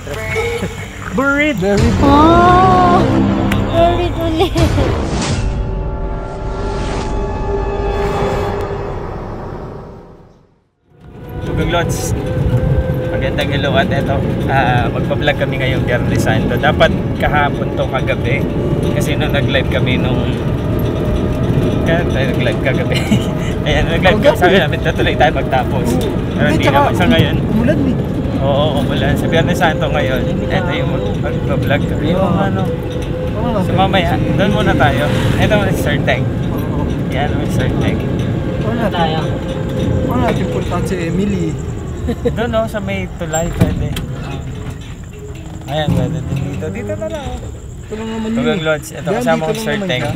Buried! Oh! Buried ulit. Tugong Lods, magandang hello at eto, magpa-vlog kami ngayong Biyernes Santo. Dapat kahapon to kagabi kasi nung nag-live kami nag-live kagabi. Ayan, nag-live kami, sabi namin tutuloy tayo magtapos. Pero hindi naman sa ngayon. Umulan eh. Oo, umulan. Sa Biyernes Santo ngayon, eto yung magpa-vlog kami. Yung ano, so mamaya, doon muna tayo. Eto may Sir Teng. Yan, may Sir Teng. Wala tayo. Wala natin puntahan si Emily. Doon o, sa may tulay pwede. Ayan, pwede din dito. Dito na lang o. Ito lang naman yun. Tugang Lods, ito Yan, kasama dito ko lang Sir naman Teng. siya.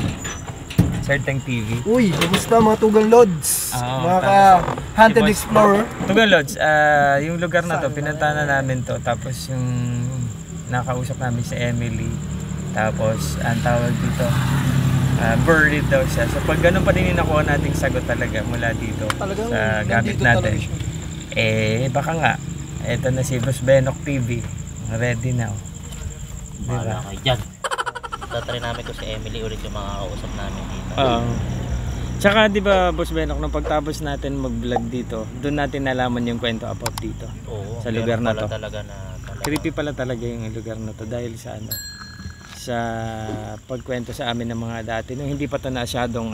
Sir Teng TV. Uy, kamusta mga Tugang Lods? Mga ka-hunted explorer. Tugang Lods, yung lugar na to, pinuntahan na namin to. Tapos yung nakausap namin si Emily. Tapos, ang tawag dito, buried daw siya. So pag ganun pa din yung nakuha nating sagot talaga mula dito Talagang sa gamit nandito natin. talaga siya. Baka nga, eto na si Boss Benok TV. Ready now. Wala kayo dyan. Tatry namin ko si Emily ulit yung mga kausap namin dito. Oo. Tsaka di ba Boss Benok, nung pagtapos natin mag-vlog dito, doon natin nalaman yung kwento about dito. Oo, Sa lugar na to. talaga. Creepy pala talaga yung lugar na to dahil sa ano, sa pagkwento sa amin ng mga dati nung hindi pa to masyadong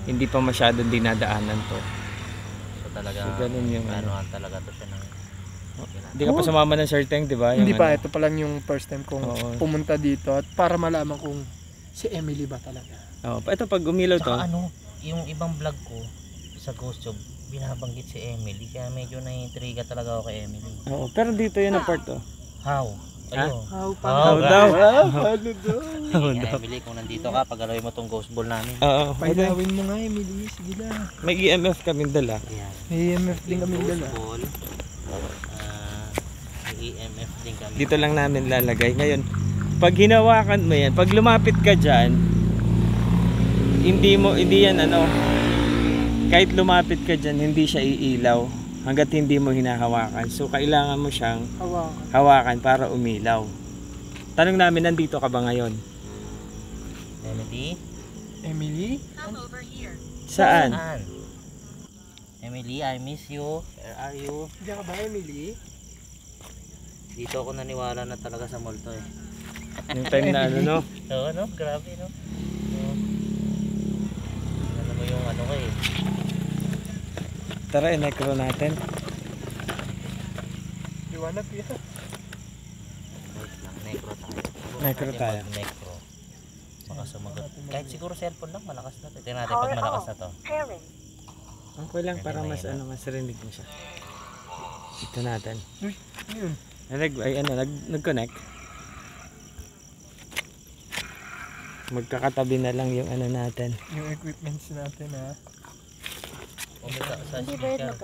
hindi pa masyadong dinadaanan to. So talaga, So, ganun yung ano talaga to siya ng... Hindi ka pa sumama ng Sir Teng, di ba? Hindi Yung pa, ito pa lang yung first time kong pumunta dito at para malaman kung si Emily ba talaga. Oh, ito pag umilaw to. Saka yung ibang vlog ko sa Ghost Job, binabanggit si Emily, kaya medyo na-intriga talaga ako kay Emily. Oo, pero dito yun ang part to. How? Ayun. How daw? Paano daw? Emily, kung nandito ka, pag-alawin mo tong ghost ball namin. Oo. Pailawin mo nga Emily, sige na. May EMF kaming dala. Ayan. May EMF din kami dala. Ghost ball. May EMF din kami. Dito lang namin lalagay. Ngayon, pag hinawakan mo yan, pag lumapit ka dyan, hindi yan kahit lumapit ka dyan, hindi siya iilaw hanggat hindi mo hinahawakan. So, kailangan mo siyang hawakan para umilaw. Tanong namin, nandito ka ba ngayon? Emily? Emily? Saan? Emily, I miss you. Where are you? Diyan ka ba Emily? Dito ako naniwala na talaga sa multo eh. Yung time na no? Oo, no? Grabe, no? Ano mo yung ko eh. Tara, i-necro natin. Liwanag yan. Wait lang, necro tayo. Necro tayo. Necro. Baka sumagot. Kahit siguro cellphone lang, malakas na. Tingnan natin pag malakas na to. Okay lang para mas mas rinig mo siya. Ito natin. Uy, yun. Nag-connect. Magkakatabi na lang yung natin. Yung equipments natin ha. Umita sa speaker.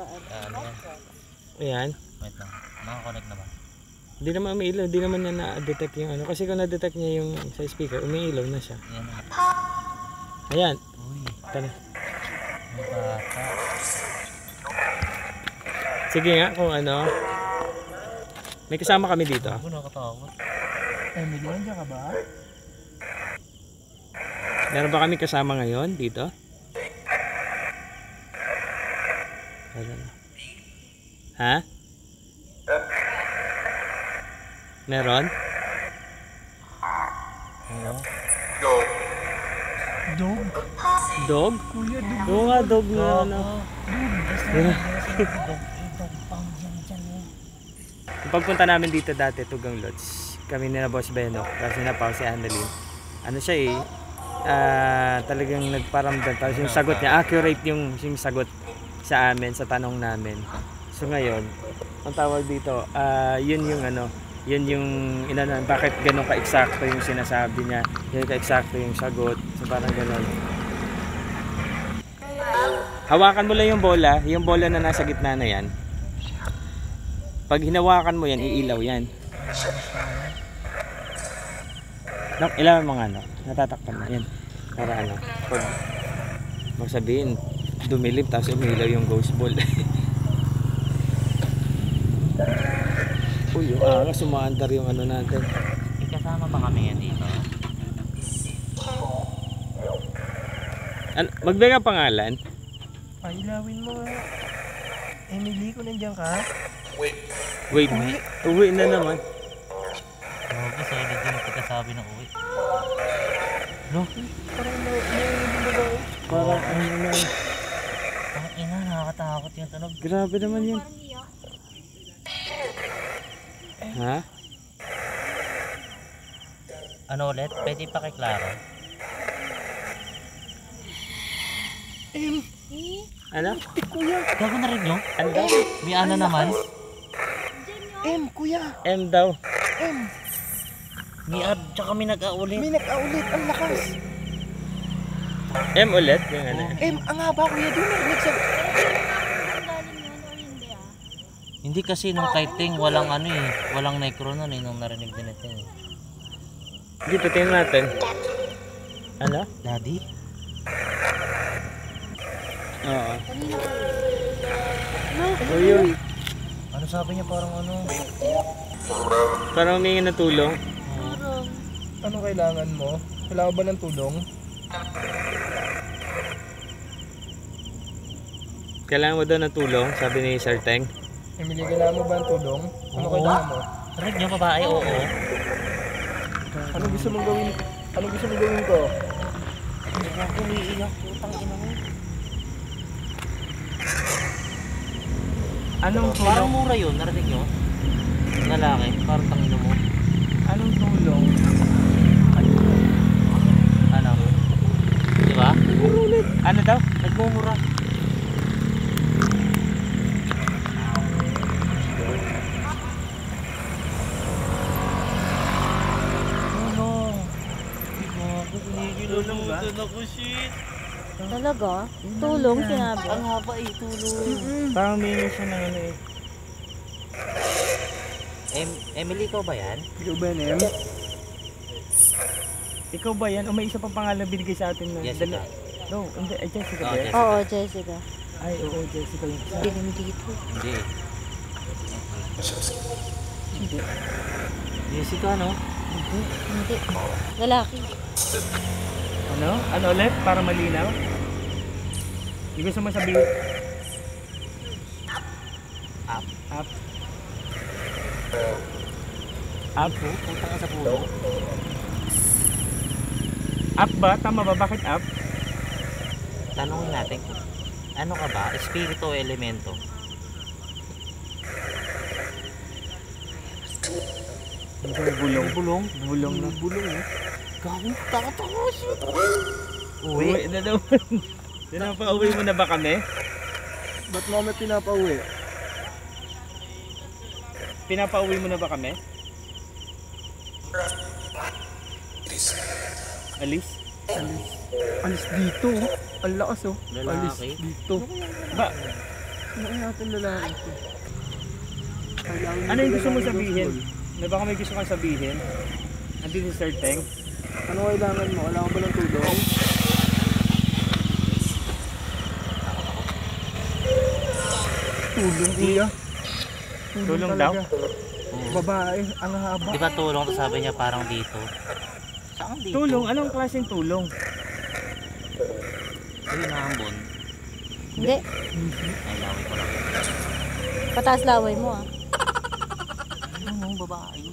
Ayan. Wait lang. Naka-connect na ba? Hindi naman umiilaw, hindi naman niya na-detect yung kasi kung na-detect niya yung sa speaker, umiilaw na siya. Ayan na. Ayan. Uy, Tara. may bata. Sige nga kung may kasama kami dito. Ako nakatakot. Emily, nandiyan ka ba? Meron ba kami kasama ngayon dito? Ha? Meron? Ano? Dog? Dog? Kuya, dog. Oo nga, dog na Yung pagpunta namin dito dati, Tugang Lods, kami nila Boss Benok, kasi napaw si Annalyn. Siya talagang nagparamdam. Tapos yung sagot niya, accurate yung sagot sa amin, sa tanong namin. So ngayon, ang tawag dito, yun yung bakit ganun ka-eksakto yung sinasabi niya, yun ka-eksakto yung sagot, so parang ganun. Hawakan mo lang yung bola na nasa gitna na yan. Pag hinawakan mo yan, iilaw yan. Ilan mga natatakpan na yan. Para pag magsabihin, dumilim tapos umilaw yung ghost ball. Uy, yung sumaandar yung ano natin. May kasama ba kami yan dito? Magbigay ka pangalan? Pailawin mo nga. Emily, kung nandiyan ka. Wait, uwi na naman. Okay, solid yung pagkasabi ng uwi. No? Parang naiinip ba? Parang ano na. Ang ina, nakakatakot yung tunog. Grabe naman yun. Ha? Ano ulit? Pwede pa kay Clara? Ano? Kuya. Gago na rin nyo? Ano daw? May ano naman? Kuya. M daw. May ad, tsaka may nag-aulit. May nag-aulit. Ang lakas. M ulit? Yung ano? Ang haba kuya. Doon narinig sa... Hindi kasi nung kiting walang ano eh. Walang necro nun eh nung narinig din ito eh. Hindi, patingin natin. Ano? Daddy? Oo. O yun. Ano sabi niya parang ano? Parang humingi na tulong. Ano kailangan mo? Kailangan ba ng tulong? Kailangan mo daw ng tulong, sabi ni Sir Teng. Emily, kailangan mo ba ng tulong? Ano Oo. kailangan mo? Narinig niyo babae? Oo. Ano gusto mong gawin? Ano gusto mong gawin ko? Hindi ko umiiyak. Putang ina mo. Anong Parang tulong? mura yun. Narinig niyo? Lalaki. Parang tangina mo. Anong tulong? Ano? Di ba? Ano daw? Nagmumura. Tulong ba? Ako shit. Talaga? Tulong sinabi. Ang haba eh, tulong. Parang humingi siya ng ano eh. Emily, ko ba yan? Ikaw ba, Nem? Ikaw ba yan? O may isa pang pangalan binigay sa atin na Jessica. No, hindi. Ay, Jessica Oh, ba yan? Jessica. Oo, Jessica. Ay, oo, Jessica yun. Hindi rin dito. Hindi. Jessica, no? Hindi. Lalaki. Ano? Ano ulit? Para malinaw? Hindi gusto mo sabihin? Up. Up. Up? Punta ka sa puno. Up ba? Tama ba? Bakit up? Tanungin natin kung ano ka ba? Espiritu o elemento? Bulong. Bulong? Bulong na. Bulong eh. Gawin, takot ako. Shit. Uwi na daw. Pinapauwi mo na ba kami? Ba't mo kami pinapauwi? Pinapauwi mo na ba kami? Alis? Alis dito. Oh. Ang lakas oh. Alis Lalaki. dito. Ba? Ano kaya natin lalaki ito? Ano yung gusto mo sabihin? Na baka may gusto kang sabihin? Andito si Sir Teng. Ano kailangan mo? Kailangan ba ng tulong? Tulong kuya. Tulong daw? talaga. Babae, ang haba. Di ba tulong to sabi niya parang dito? Saan dito? Tulong? Anong klaseng tulong? Ay, naambon. Hindi. Ay, laway ko lang. Pataas laway mo ah. Ano, babae?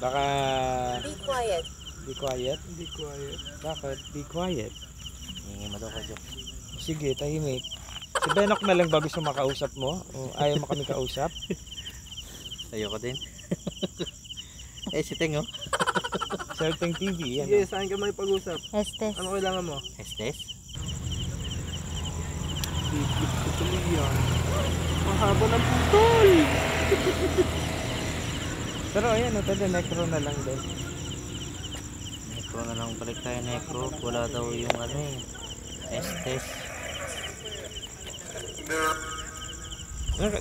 Baka... Be quiet. Be quiet? Hindi quiet. Bakit? Be quiet. Hingi mo daw ka, Joke. Sige, tahimik. Si Benok na lang ba gusto makausap mo? O ayaw mo kami kausap? Ayoko din. Eh, si Teng, oh. Sir Teng TV, yan. Sige, saan ka may pag-usap? Estes. Ano kailangan mo? Estes? Tuloy yan. Mahaba ng putol! Pero ayan, ito din, necro na lang din. Necro na lang, balik tayo necro. Wala daw yung ano eh. Estes.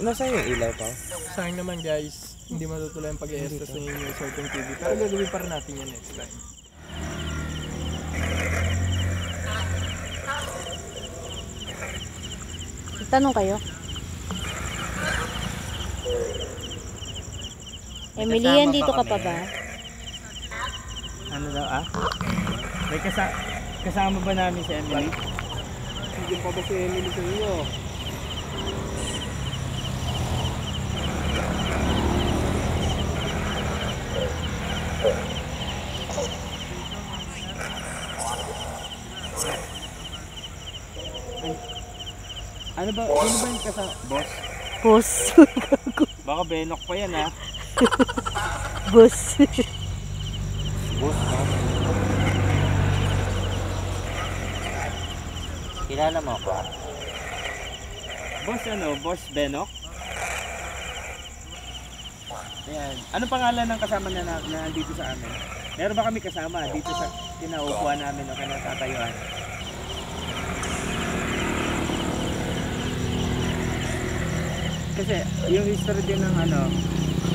Nasa yung ilaw pa? Sayang naman guys, hindi matutuloy ang pag-i-estes sa inyo sa Certain TV. Pero gagawin pa rin natin yan next time. Tanong kayo. Emily, kasama yan dito pa ka pa kami. ba? Ano daw May kasama ba namin si Emily? Hindi pa ba si Emily sa inyo? Ano ba yung kasama? Boss? Boss. Baka benok pa yan ha. Boss. Boss, no? Kilala mo ako? Boss Boss Benok? Ayan. Ano pangalan ng kasama na nandito sa amin? Meron ba kami kasama dito sa kinaupuan namin o kinatatayuan? Kasi yung history din ng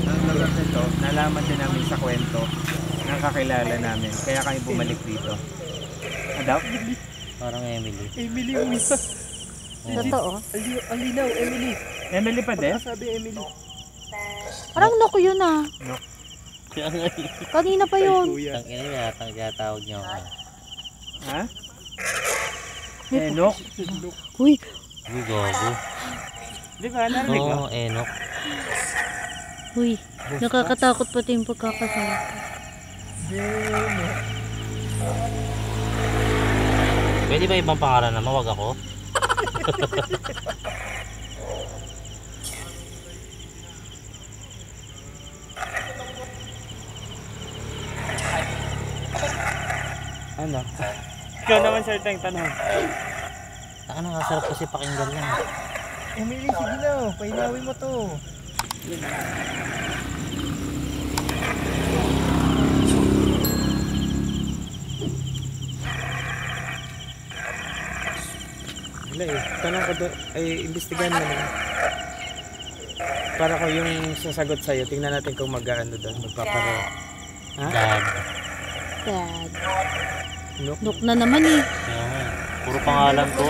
ng lugar nito, nalaman din namin sa kwento ng kakilala namin. Kaya kami bumalik dito. Adapt? Parang Emily. Emily yung isa. Totoo. Ang linaw, Emily. Emily pa din? Sabi Emily. Parang Nok yun ah. Kaya nga Kanina pa yun. Kuya. Ang ina niya, tawag niyo ako. Ha? Enok? Uy, Uy, gago. Di ba? Narinig mo? Oo, Enok. uy. Nakakatakot pati yung pagkakasama. Pwede ba ibang pangalan naman? Wag ako. Ano? Ikaw naman sir, tayong tanong. Taka na, sarap kasi pakinggan yan. Emily, sige na. Painawin mo to. Wala eh. Tanong ko doon, ay imbestigahan mo naman. Para ko yung sasagot sa'yo, tingnan natin kung mag-ano doon, magpaparo. Ha? Dad. Dad. Nok? Nok na naman eh. Kaya nga, puro pangalan ko.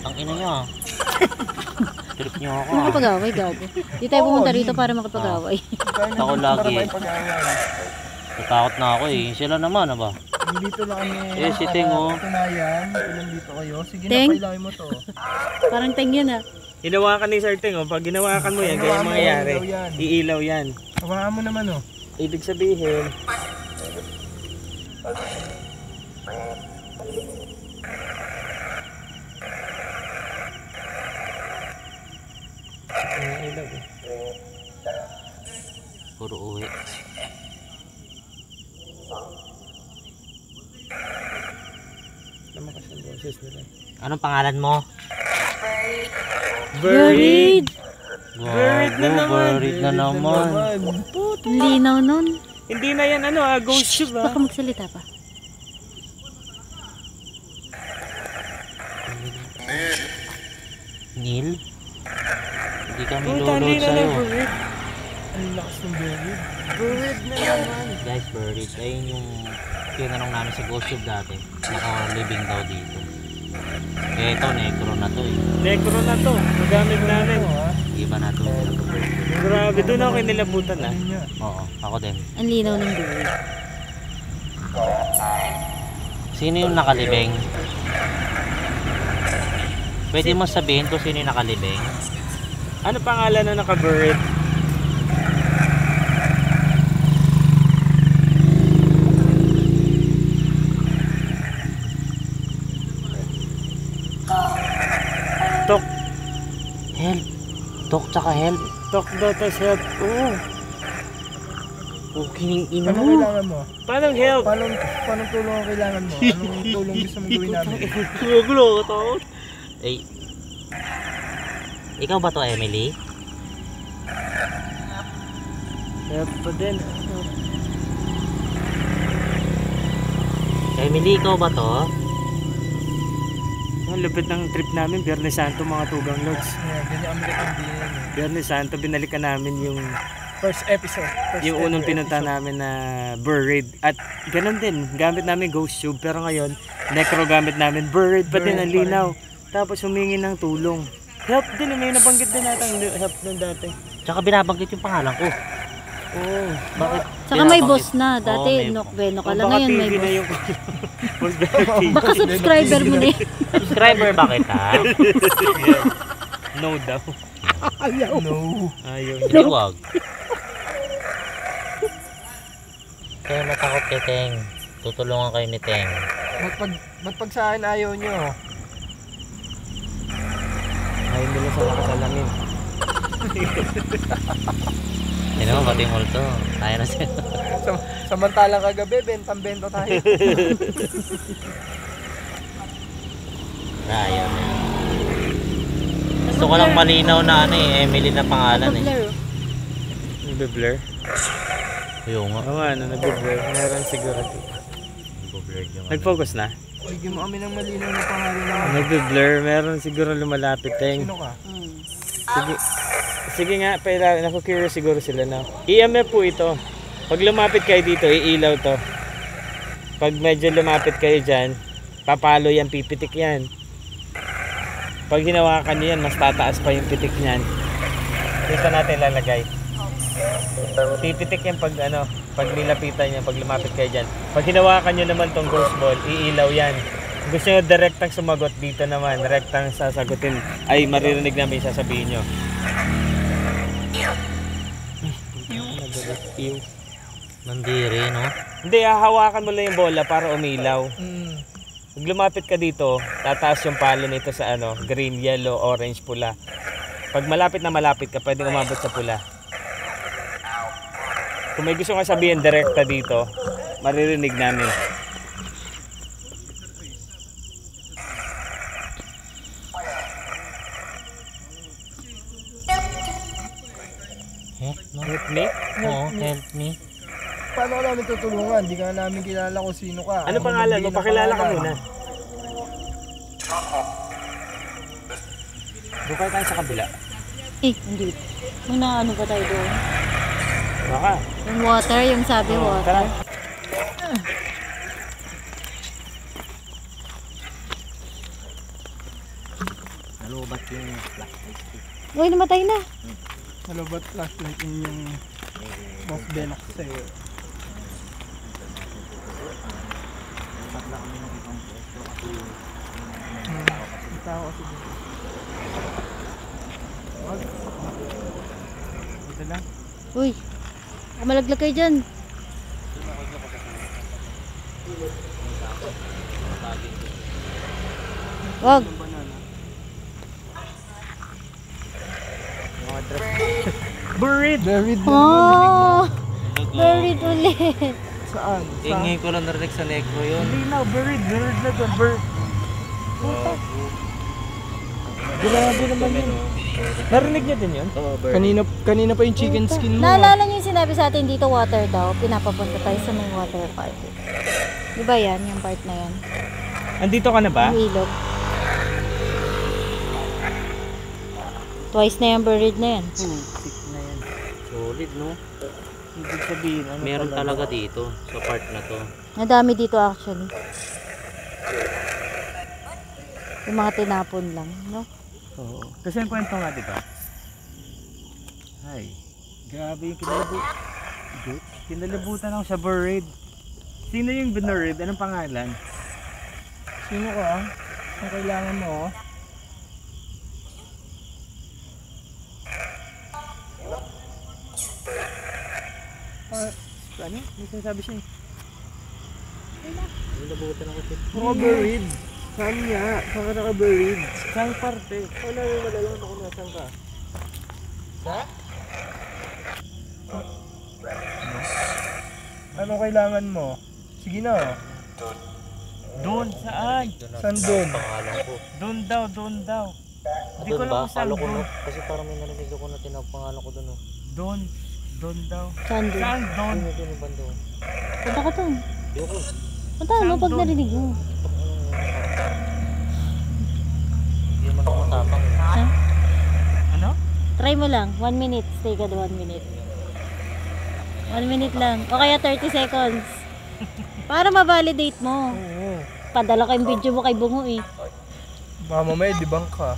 Ang ina niya. Trip niyo ako. Makapag-away, gago. Di tayo pumunta rito para makapag-away. Ako lagi. Natakot na ako eh. Sila naman, ba? Dito lang kami. Eh, si Ting, oh. Katunayan, nandito kayo. Sige Ting? na, pailawin mo to. Parang teng yun ah. Hinawakan ni Sir Ting, oh. Pag hinawakan mo yan, kaya yung mangyayari. Ilaw yan. Iilaw yan. Hawakan mo naman, oh. Ibig sabihin, ilaw eh. Puro uwi. Lumakas ang boses nila. Anong pangalan mo? Buried! Buried na naman. Buried na naman. Ang linaw nun. Hindi na yan ghost tube Baka magsalita pa. Neil? Hindi kami Puta, hindi lulod na sa'yo. buried. Ang lakas ng buried. Buried na naman. Guys, buried. Ayun yung tinanong namin sa Ghost Tube dati. Naka-living daw dito. Eh ito, necro na to eh. Necro na to. Magamit namin. Iba na to. Grabe, doon ako nilabutan ah. Oo, ako din. Ang linaw ng buried. Sino yung nakalibing? Pwede mo sabihin kung sino yung nakalibing? Ano pangalan na naka-buried? Tok. Help! Tok tsaka help. Tok daw to help. Oo. Okay, ina Anong mo. kailangan mo? Paano help? Paano tulong ang kailangan mo? Anong tulong gusto mong gawin namin? Gulo ko to. Eh, ikaw ba to, Emily? Help pa din. Emily, ikaw ba to? Ang lupit ng trip namin, Biyernes Santo mga tugang lods. Yeah, ganyan kami katindihan. Biyernes Santo, binalikan namin yung First episode. yung unang pinunta namin na buried. At ganun din, gamit namin ghost tube. Pero ngayon, necro gamit namin, buried pa din, ang Buried pa rin. linaw. Tapos humingi ng tulong. Help din, may nabanggit din natin help din dati. Tsaka binabanggit yung pangalan ko. Oo. Bakit? Tsaka may binabanggit? boss na. Dati, Oo, may- Nokbeno ka O lang. baka Ngayon may TV na boss. yung Boss Bertie. Baka subscriber mo na yun. Subscriber ba kita? No daw. Ayaw. No. Ayaw Hindi, niya. wag. Kaya matakot kay Teng. Tutulungan kayo ni Teng. Ba't pag sa akin ayaw nyo? Ayaw nila sa nakasalamin. Hindi naman, pati multo. Tayo na siya. Samantalang kagabi, bentang-bento tayo. Ayaw na. Gusto ko lang malinaw na ano eh, Emily na pangalan eh. Blur. Nagbe-blur? Yung nga. Oo nga, nagbe-blur. Meron siguro dito. Nag-blur yung ano. Nag-focus na? Bigyan mo kami ng malinaw na pangalan naman. Nagbe-blur. Meron siguro lumalapit. Teng. Sino ka? Sige. Sige nga, pero naku-curious siguro sila na. EMF po ito. Pag lumapit kayo dito, iilaw to. Pag medyo lumapit kayo dyan, papalo yan, pipitik yan. Pag hinawakan nyo yan, mas tataas pa yung pitik niyan. Dito natin lalagay. Pipitik yan pag ano, pag nilapitan niya, pag lumapit kayo dyan. Pag hinawakan nyo naman tong ghost ball, iilaw yan. Kung gusto nyo direktang sumagot, dito naman, direktang sasagutin. Ay, maririnig namin yung sasabihin nyo. Nandiri, no? Hindi, hahawakan mo lang yung bola para umilaw. Mm. Pag lumapit ka dito, tataas yung palo nito sa ano, green, yellow, orange, pula. Pag malapit na malapit ka, pwedeng umabot sa pula. Kung may gusto kang sabihin direkta dito, maririnig namin. Help, no? Help me? Oo, help me. Paano ka namin tutulungan? Di ka namin kilala kung sino ka. Ano pangalan mo? magbigay ng Pakilala ka pangalan? muna. Doon tayo sa kabila. Eh, hindi. Muna ano ba tayo doon? Baka. Yung water, yung sabi Oo, water. tara. Nalubat yung flashlight. Uy, namatay na. Ano ba't flashlight yung boss Benox sa'yo? May tao kasi dito. Dito lang. Uy, malaglag kayo dyan. Wag. Mga dress. Buried! David, Oh, buried ulit. saan? Ingay ko lang narinig sa negro yun. Hindi na, buried. Buried na to. Grabe naman yun. Narinig niyo din yun? Kanina pa yung chicken skin mo. Naalala niyo yung sinabi sa atin dito water daw. Pinapapunta tayo sa may water park. Di ba yan? Yung part na yan. Andito ka na ba? Yung ilog. Twice na yung buried na yan. Na yan. Solid, no? Ibig sabihin, ano Meron talaga dito, sa part na to. Nadami dito actually. Yung mga tinapon lang, no? Oo. Kasi ang kwento nga, di ba? Ay, grabe yung kinalabutan ako sa buried. Sino yung buried? Anong pangalan? Sino ka? Ang kailangan mo? Ano? May sinasabi siya eh. Nilabutan ako siya. Naka-buried. Saan nga? Saan ka naka-buried? Saan parte? Wala yung malalaman ako nasan ka. Sa? Ano kailangan mo? Sige na. Doon, saan? Saan doon? Pangalan ko. Doon daw. Hindi ko Doon alam ba? kung saan Kala ko doon. no? Kasi parang may narinig ako na tinawag pangalan ko doon. Oh. Doon daw. Saan doon? Saan doon? Doon yung bando. Punta ka doon. Yoko. Punta mo pag narinig mo. Hindi naman ako matapang. Ha? Ano? Try mo lang. 1 minute. Stay ka 1 minute. 1 minute lang. O kaya 30 seconds. Para ma-validate mo. Oo. Padala ko yung video mo kay Bungo eh. Baka mamaya dibang ka.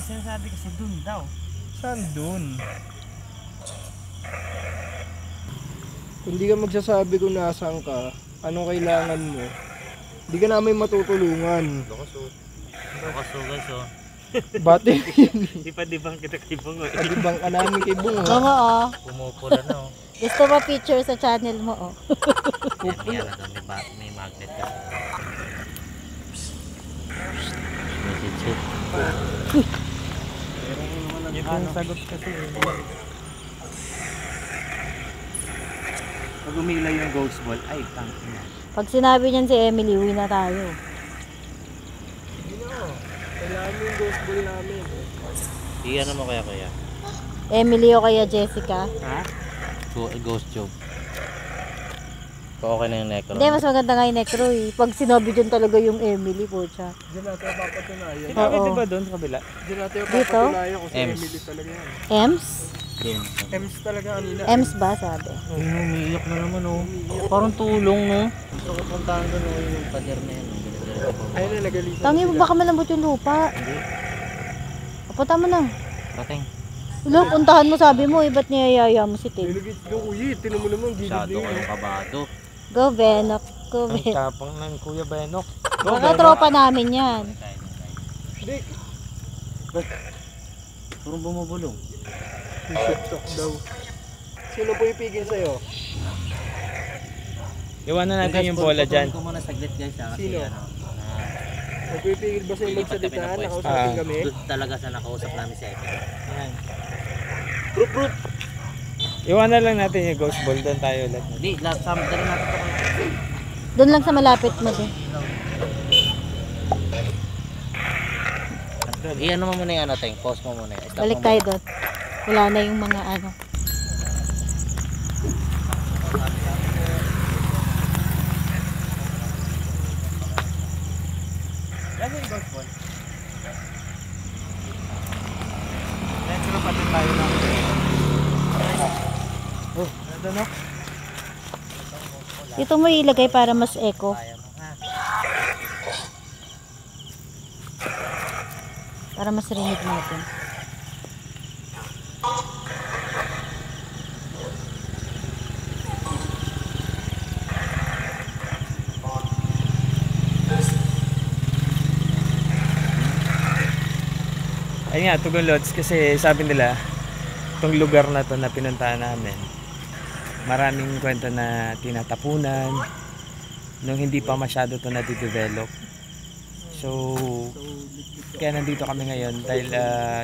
Sinasabi kasi dun daw. Saan dun? Hindi ka magsasabi kung nasaan ka, anong kailangan mo. Hindi ka namin matutulungan. Lukas guys oh. Bate, Di pa dibang kita kay Bungo. kadibang ka namin kay Bungo. Oo, oh. Pumupula na oh. Gusto mo picture sa channel mo, oh. Yan na daw, may magnet ka. Message it. Ito yung sagot kasi. Pag umilaw yung ghost ball, ay tangina. Pag sinabi niyan si Emily, uwi na tayo. Hindi na. Kailangan mo yung ghost ball namin. Iyan mo kaya. Emily o kaya Jessica. Ha? Ghost job. Okay na yung necro. Hindi, mas maganda nga yung necro eh. Pag sinabi dyan talaga yung Emily, po siya. Diyan natin ang papatunayan. Sinabi Oo. di ba doon sa kabila? Diyan natin ang Dito? papatunayan kung si Ems. Emily talaga yan. Ems? Ems talaga kanina. Ems ba, sabi? Ay, umiiyak na naman oh. Parang tulong no. Gusto ko puntahan doon oh, yung pader na yan. Ayun na, nagalisan Tangi mo, baka malambot yung lupa. Hindi. Papunta mo na. Rating. Ulo, puntahan mo, sabi mo, ba't niyayaya mo si Tim? Nilagit ko, uy, tinan mo naman, gilid Masyado din. kayong kabado. Go, Benok. Go, Ang Benok. tapang ng Kuya Benok. Baka tropa namin yan. Hindi, Purong bumubulong. shit talk daw. Sino po ipigil sa'yo? Iwanan natin yung bola dyan. Ko muna saglit guys ha, kasi Sino? ano. Magpipigil ba sa'yo magsalita? Nakausapin Ah. kami? Doon talaga sa nakausap namin si Epic. Ayan. Group. Iwanan lang natin yung ghost ball. Doon tayo ulit. Hindi, sama dali natin ito. Doon lang sa malapit mo din. Iyan mo muna yung ano, Teng. Pause mo muna. Stop Balik mo tayo muna. doon. Wala na yung mga ano. Ano yung ghost ball? Let's go pati tayo ng... Oh, nandun no? Dito mo ilagay para mas echo. Kaya mo ha. Para mas rinig natin. Ayun nga, Tugon Lods, kasi sabi nila, itong lugar na to na pinuntahan namin, maraming kwento na tinatapunan, nung hindi pa masyado to na-develop. So, kaya nandito kami ngayon dahil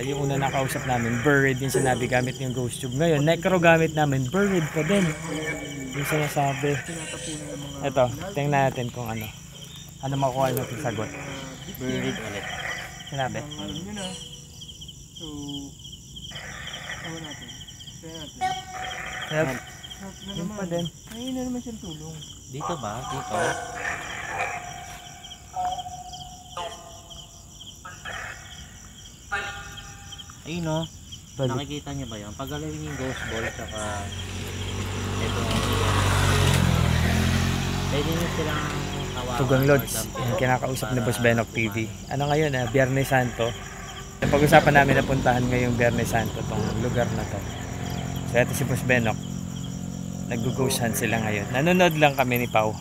yung una nakausap namin, buried yung sinabi gamit yung ghost tube. Ngayon, necro gamit namin, buried pa din. Yung sinasabi. Ito, tingnan natin kung ano makuha natin sagot. Buried ulit. Sinabi. Yun na. So, tawa natin. Kaya natin. Yep. Sarap na Yun naman. pa din. Ayun na naman siyang tulong. Dito ba? Dito. Ayun no. Balik. Nakikita niyo ba yun? Pag galawin yung ghost ball tsaka ito. Pwede nyo silang hawakan. Tugang Lods, or something yung kinakausap ni para Boss Benok TV. Ano ngayon, Biyernes Santo. Yung pag-usapan namin na puntahan ngayong Biyernes Santo tong lugar na to. So ito si Boss Benok. Nag-ghost hunt sila ngayon. Nanonood lang kami ni Pau.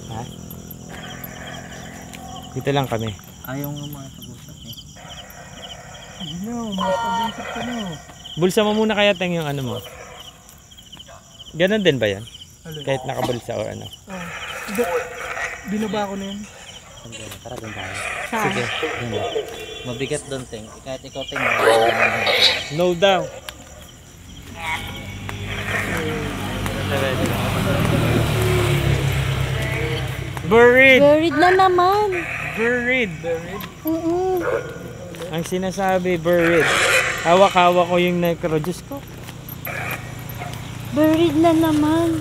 Ha? Dito lang kami. Ayaw nga mga pag-usap eh. Hindi na, mapag-isip ka na. Bulsa mo muna kaya Teng yung ano mo. Ganon din ba yan? Alin? Kahit nakabulsa o ano? Oh. Hindi. Binaba ko na yun. Sandali, tara doon tayo. Saan? Sige. Doon ba? Mabigat doon, Teng. Kahit ikaw, Teng. No daw. Buried! Buried na naman. Buried! Oo. Ang sinasabi, buried. Hawak-hawak ko yung necro. Diyos ko. Buried na naman.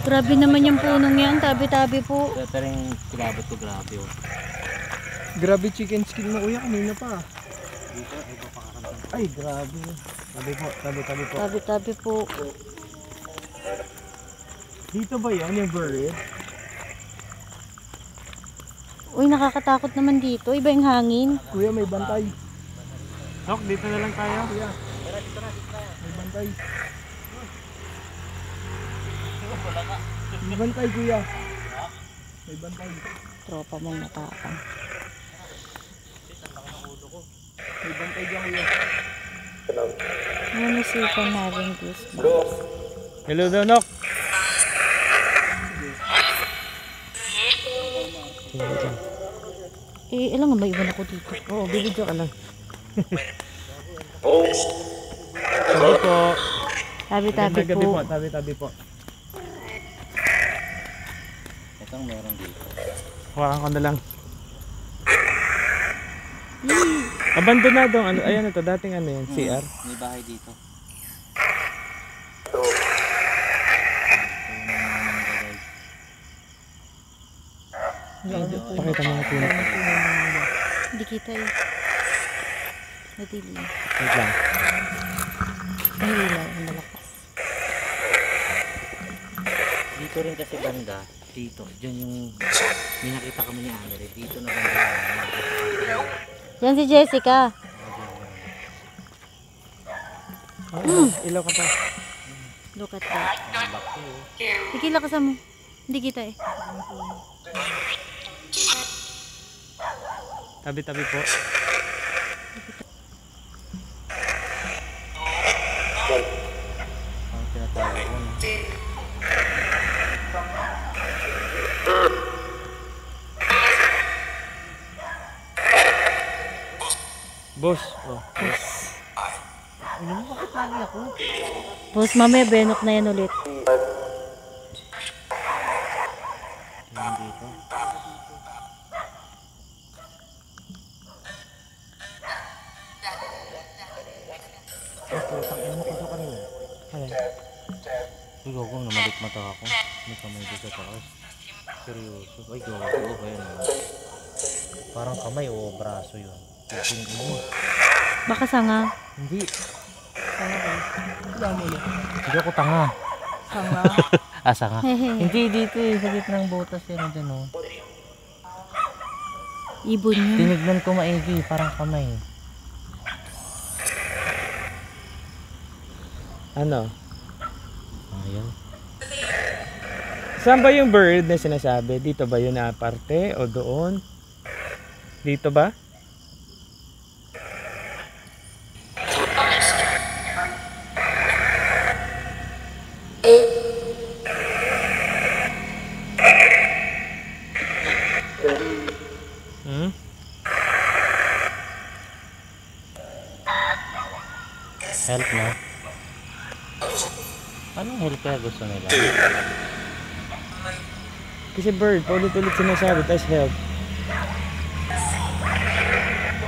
Grabe naman yung punong yan. Tabi-tabi po. Pero yung kilabot ko grabe oh. Grabe chicken skin mo kuya, kanina pa. Dito, iba pa kakamtan. Ay, grabe. Tabi po, tabi po. Tabi-tabi po. Dito ba yan yung buried? Uy, nakakatakot naman dito. Iba yung hangin. Kuya, may bantay. Nok, dito na lang tayo. Kuya. May bantay. May bantay, kuya. May bantay. Tropa mong matapang. May bantay dyan, kuya. Nanisipan natin goosebumps. Hello daw, Nok. Alam nga, may iwan ako dito. Oo, bibidyo ka lang. Tabi po. Tabi-tabi Gabi po. po, tabi-tabi po. Itong meron dito. Hawakan ko na lang. Abandonado ang ano, ayan ito, dating ano yan, CR. May bahay dito. Pakita mo nga puno. Hindi kita eh. Madilim. Wait lang. May ilaw, ang malakas. Dito rin kasi banda. Dito. Diyan yung may nakita kami ni Annalyn. Dito na banda. Yan si Jessica. Ilaw ka pa. Look at that. Ikila ka sa mo. Hindi kita eh. Tabi-tabi po. Ang tinatawag ko na. Boss. Oh. Boss, mamaya benok na yan ulit. Yan dito. Uy, gago, namalik mata ako. May kamay dito sa taas. Seryoso. Ay, gago ba yan? Parang kamay o braso yun. Tingin mo. Baka sanga. Hindi. Damo na. Hindi ako tanga. Sanga. Asa nga? Hehe. Hindi dito eh. Sa gitnang butas yan. Dyan oh. Ibon yun. Tinignan ko maigi. Parang kamay. Ano? Ayan. Saan ba yung bird na sinasabi? Dito ba yun na aparte o doon? Dito ba? Hmm? Help na. Anong help kaya gusto nila? Kasi bird, paulit-ulit sinasabi, tapos help.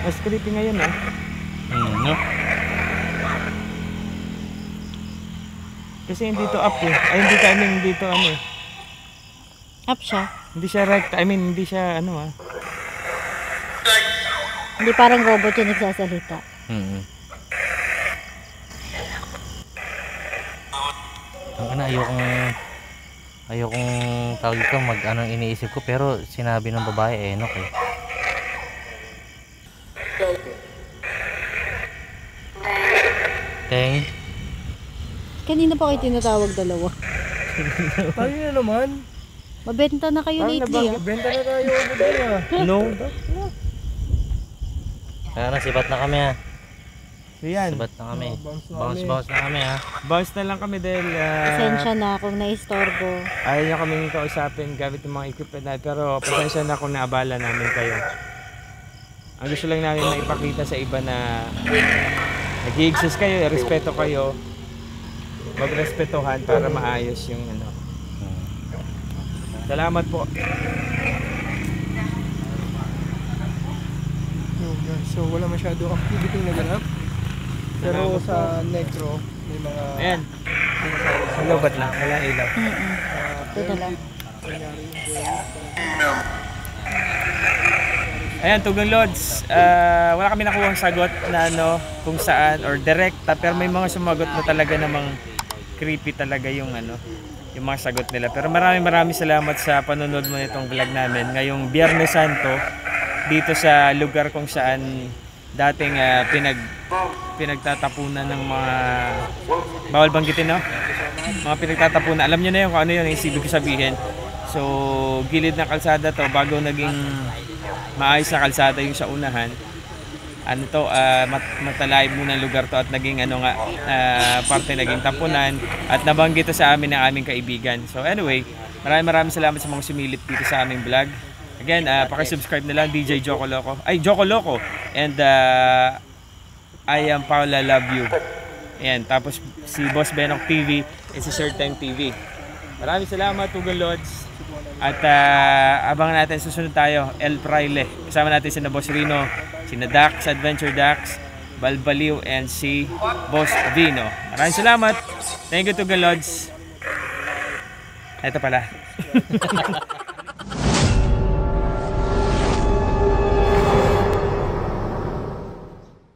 Mas creepy ngayon ah. No? Kasi hindi to up eh. Ay hindi ka, I mean, hindi to ano eh. Up siya. Hindi siya right, I mean, hindi siya ano ah. Hindi parang robot yung nagsasalita. Ang ayokong tawag ito mag anong iniisip ko pero sinabi ng babae Enok eh. Teng. Kanina pa kayo tinatawag dalawa. Tayo na naman. Mabenta na kayo lately ah. Benta na tayo ulit ah. No. Kaya sibat na kami ha. So yan, Sibat na kami. Bounce Bounce na kami ha. bounce na lang kami dahil Pasensya na kung naistorbo. ayaw niya kaming kausapin gamit yung mga equipment natin. Pero pasensya na kung naabala namin kayo. Ang gusto lang namin na ipakita sa iba na nag-i-exist kayo, respeto kayo. Magrespetohan para maayos yung ano. Salamat po. So wala masyado activity na ganap. Pero sa Negro may mga Ayan. Hello, ba't lang? Wala ilaw. Ito na lang. Ayan, Tugang Lods. Wala kami nakuhang sagot na ano, kung saan or direkta, pero may mga sumagot na talaga namang creepy talaga yung ano. yung mga sagot nila. Pero maraming salamat sa panonood mo nitong vlog namin ngayong Biyernes Santo dito sa lugar kung saan dating pinagtatapunan ng mga bawal banggitin, no? Mga pinagtatapunan. Alam niyo na yun kung ano yun, yung ibig ko sabihin. So, gilid ng kalsada to bago naging maayos na kalsada yung sa unahan. Ano to, matalay muna lugar to at naging parte naging tapunan at nabanggit to sa amin ng aming kaibigan. So anyway, maraming salamat sa mga sumilip dito sa aming vlog. Again, paki-subscribe na lang DJ Joko Loco. Ay, Joko Loco. And I am Paula Love You. Ayan, tapos si Boss Benok TV and si Short Time TV. Maraming salamat, Tugon Lods. At abangan natin, susunod tayo, El Fraile. Kasama natin si Boss Rino, si Dax, Adventure Dax, Balbaliw, and si Boss Vino. Maraming salamat. Thank you, Tugon Lods. Ito pala.